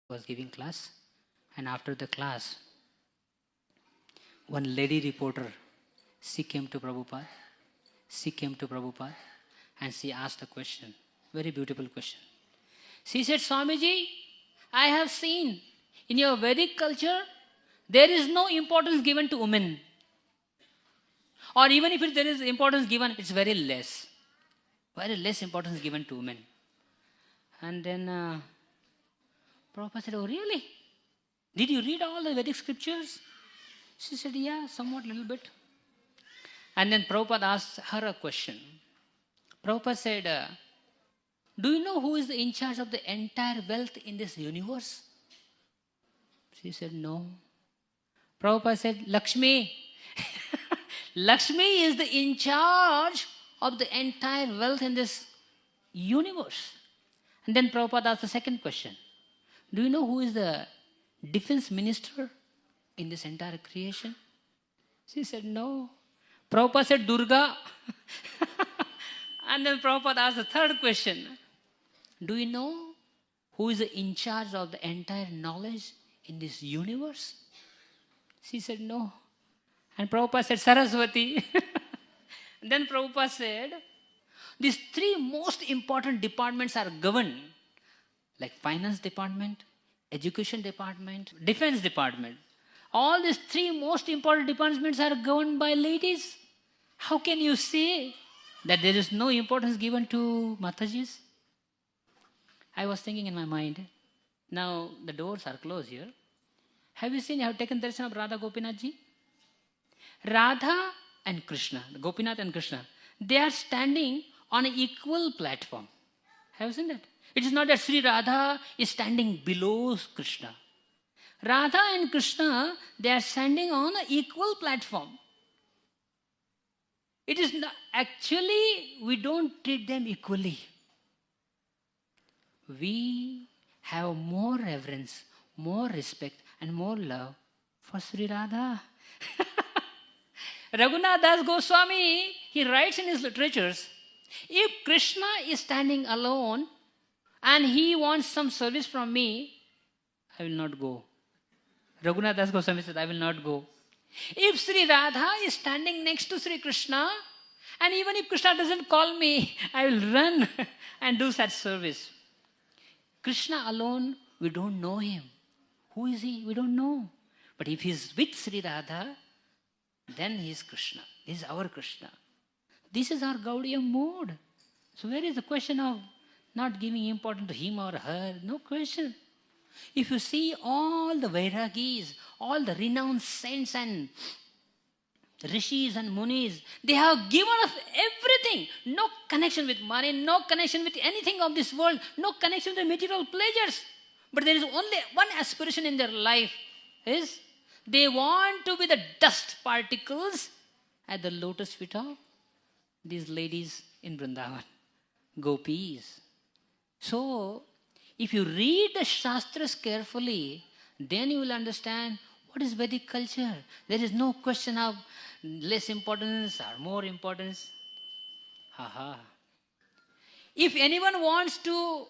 was giving class, and after the class, one lady reporter, she came to Prabhupada. She came to Prabhupada and she asked a question, very beautiful question. She said, Swamiji, I have seen in your Vedic culture, there is no importance given to women. Or even if there is importance given, it's very less. Very less importance given to women. And then Prabhupada said, oh really? Did you read all the Vedic scriptures? She said, yeah, somewhat, little bit. And then Prabhupada asked her a question. Prabhupada said, do you know who is in charge of the entire wealth in this universe? She said, no. Prabhupada said, Lakshmi. Lakshmi is the in charge of the entire wealth in this universe. And then Prabhupada asked the second question. Do you know who is the defense minister in this entire creation? She said, no. Prabhupada said, Durga. And then Prabhupada asked the third question. Do you know who is in charge of the entire knowledge in this universe? She said, no. And Prabhupada said, Saraswati. Then Prabhupada said, these three most important departments are governed, like finance department, education department, defense department. All these three most important departments are governed by ladies. How can you say that there is no importance given to Matajis? I was thinking in my mind, now the doors are closed here. Have you seen, I have taken darshan of Radha Gopinath ji? Radha and Krishna, Gopinath and Krishna, they are standing on an equal platform. Have you seen that? It is not that Sri Radha is standing below Krishna. Radha and Krishna, they are standing on an equal platform. It is not, actually, we don't treat them equally. We have more reverence, more respect, and more love for Sri Radha. Raghunath Das Goswami, he writes in his literatures, if Krishna is standing alone and he wants some service from me, I will not go. Raghunath Das Goswami said, I will not go. If Sri Radha is standing next to Sri Krishna, and even if Krishna doesn't call me, I will run and do such service. Krishna alone, we don't know him. Who is he? We don't know. But if he is with Sri Radha, then he is Krishna. This is our Krishna. This is our Gaudiya mode. So where is the question of not giving importance to him or her? No question. If you see all the Vairagis, all the renowned saints and rishis and munis, they have given us everything. No connection with money, no connection with anything of this world, no connection with material pleasures. But there is only one aspiration in their life, is they want to be the dust particles at the lotus feet of these ladies in Vrindavan, gopis. So, if you read the Shastras carefully, then you will understand what is Vedic culture. There is no question of less importance or more importance. If anyone wants to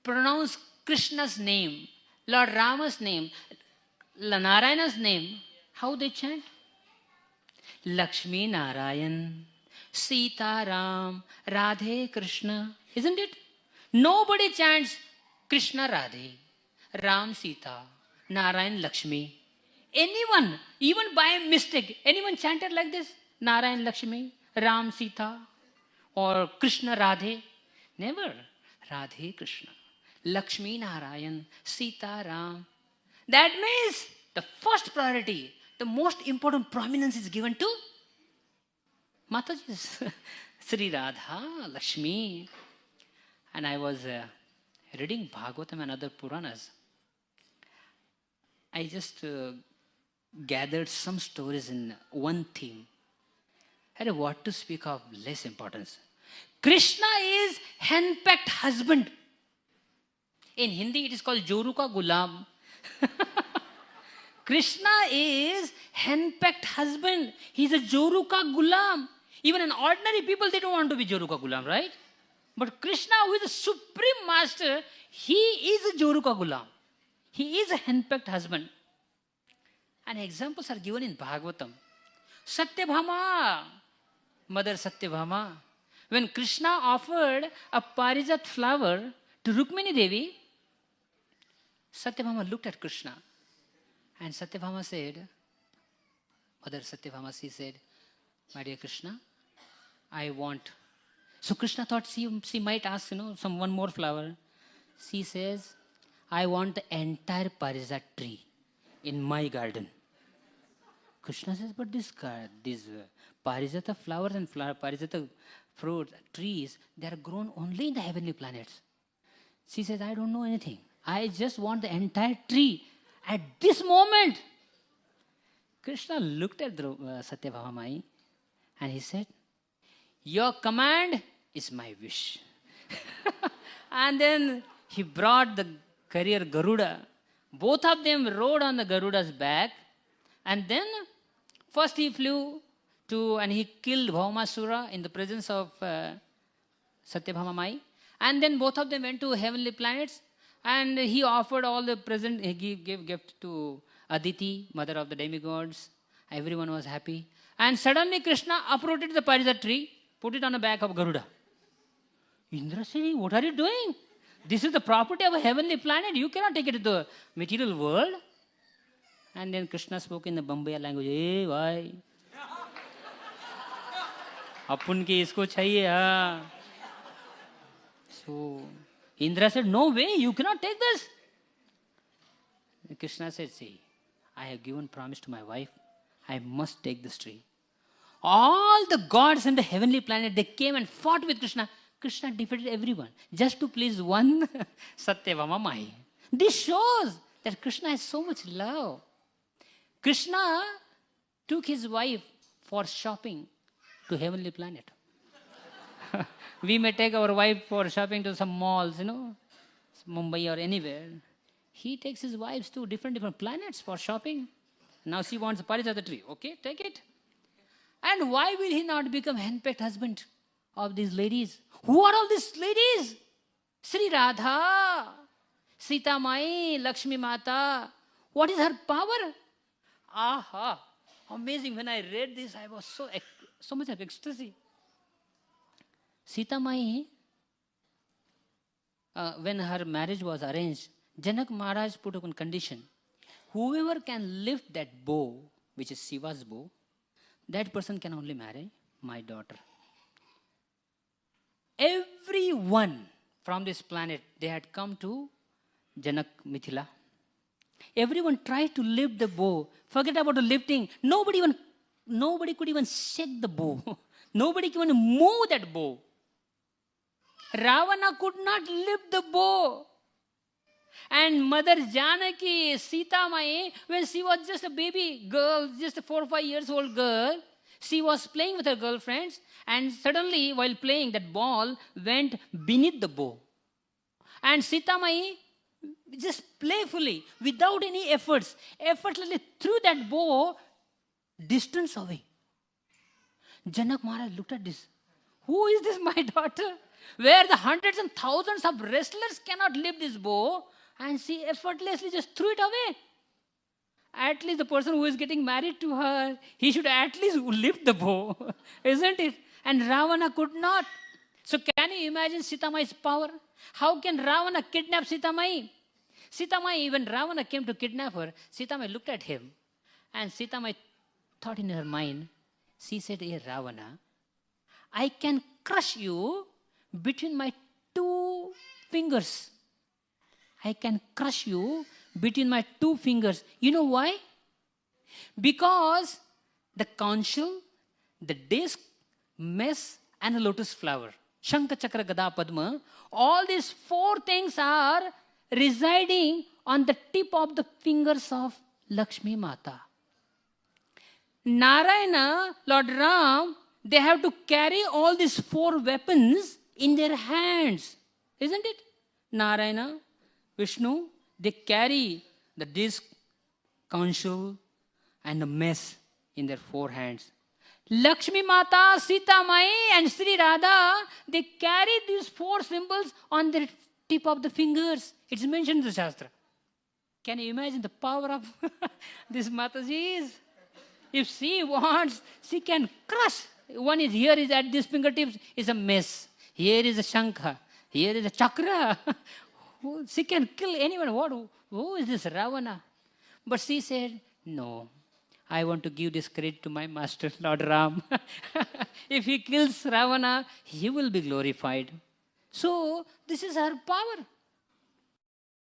pronounce Krishna's name, Lord Rama's name, Narayana's name, how they chant? Lakshmi Narayan, Sita Ram, Radhe Krishna. Isn't it? Nobody chants Krishna Radhe, Ram Sita, Narayan Lakshmi. Anyone, even by mistake, anyone chanted like this? Narayan Lakshmi, Ram Sita, or Krishna Radhe? Never. Radhe Krishna, Lakshmi Narayan, Sita Ram. That means the first priority, the most important prominence is given to Matajis, Sri Radha, Lakshmi. And I was reading Bhagavatam and other Puranas. I just gathered some stories in one theme. I had what to speak of less importance. Krishna is henpecked husband. In Hindi it is called Joru ka Gulam. Krishna is henpecked husband. He is a Joru ka Gulam. Even an ordinary people, they don't want to be Joru ka Gulam, right? But Krishna, who is the supreme master, he is a Joru ka Gulam. He is a henpecked husband. And examples are given in Bhagavatam. Satyabhama, Mother Satyabhama. When Krishna offered a parijat flower to Rukmini Devi, Satyabhama looked at Krishna. And Satyabhama said, Mother Satyabhama, she said, my dear Krishna, I want. So Krishna thought she might ask, one more flower. She says, I want the entire parijat tree in my garden. Krishna says, but these parijata flowers and parijata fruits, trees, they are grown only in the heavenly planets. She says, I don't know anything. I just want the entire tree. At this moment, Krishna looked at Satyabhama Mai and he said, your command is my wish. And then he brought the carrier Garuda. Both of them rode on the Garuda's back. And then first he flew and he killed Bhaumasura in the presence of Satyabhama Mai. And then both of them went to heavenly planets. And he offered all the present, he gave gift to Aditi, mother of the demigods. Everyone was happy. And suddenly Krishna uprooted the parijat tree, put it on the back of Garuda. Indra said, what are you doing? This is the property of a heavenly planet. You cannot take it to the material world. And then Krishna spoke in the Bombay language. Hey, why? Apun ki isko chahiye, ha. So Indra said, no way, you cannot take this. And Krishna said, see, I have given promise to my wife. I must take this tree. All the gods in the heavenly planet, they came and fought with Krishna. Krishna defeated everyone just to please one Satyabhama Mai. This shows that Krishna has so much love. Krishna took his wife for shopping to heavenly planet. We may take our wife for shopping to some malls, Mumbai or anywhere. He takes his wives to different planets for shopping. Now she wants a parijata tree. Okay, take it. And why will he not become henpecked husband of these ladies? Who are all these ladies? Sri Radha, Sita Mai, Lakshmi Mata. What is her power? Aha! Amazing. When I read this, I was so much of ecstasy. Sita Mai, when her marriage was arranged, Janak Maharaj put up one condition. Whoever can lift that bow, which is Shiva's bow, that person can only marry my daughter. Everyone from this planet, they had come to Janak Mithila. Everyone tried to lift the bow. Forget about the lifting. Nobody could even shake the bow. Nobody could even move that bow. Ravana could not lift the bow. And Mother Janaki, Sita Mai, when she was just a baby girl, just a 4 or 5 years old girl, she was playing with her girlfriends, and suddenly while playing, that ball went beneath the bow. And Sita Mai just playfully, without any effortlessly threw that bow distance away. Janak Maharaj looked at this. Who is this, my daughter? Where the hundreds and thousands of wrestlers cannot lift this bow, and she effortlessly just threw it away. At least the person who is getting married to her, he should at least lift the bow, isn't it? And Ravana could not. So can you imagine Sita Mai's power? How can Ravana kidnap Sita Mai? Sita Mai, when Ravana came to kidnap her, Sita Mai looked at him, and Sita Mai thought in her mind, she said, hey Ravana, I can crush you between my 2 fingers. I can crush you between my 2 fingers. You know why? Because the conchal, the disc, mess, and a lotus flower, Shankha Chakra Gada Padma, all these 4 things are residing on the tip of the fingers of Lakshmi Mata. Narayana, Lord Ram, they have to carry all these 4 weapons in their hands. Isn't it? Narayana, Vishnu, they carry the disc, conchal, and the mess in their 4 hands. Lakshmi Mata, Sita Mai, and Sri Radha, they carry these 4 symbols on the tip of the fingers. It's mentioned in the Shastra. Can you imagine the power of this Mataji? If she wants, she can crush. One is here is at this fingertips is a mess. Here is a shankha. Here is a chakra. She can kill anyone. What? Who is this Ravana? But she said, no. I want to give this credit to my master, Lord Ram. If he kills Ravana, he will be glorified. So, this is her power.